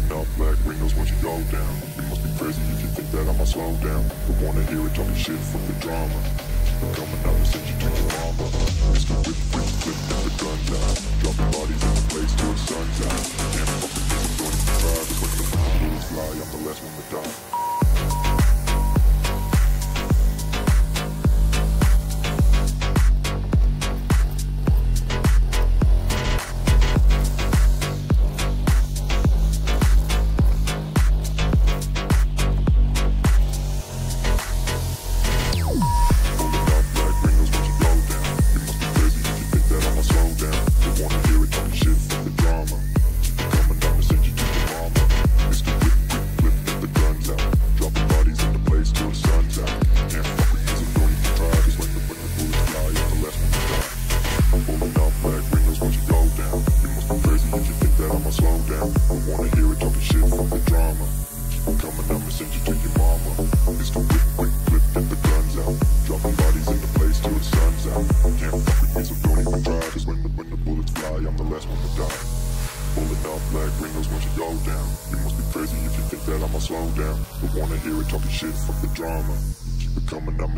Pulling up black windows once you go down. You must be crazy if you think that I'ma slow down. Don't wanna hear it talking shit from the drama. Coming out and send you to your mama. Mr. Whip, whip, flip, get the guns out. Dropping bodies in the place till the sun's out. Can't fuck with this, I'm going to try. Cause when the bullets fly, I'm the last one to die.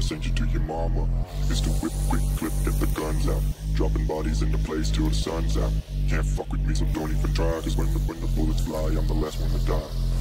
Send you to your mama. It's the whip, quick clip, get the guns out. Dropping bodies in the place till the sun's out. Can't fuck with me, so don't even try. Cause when the bullets fly, I'm the last one to die.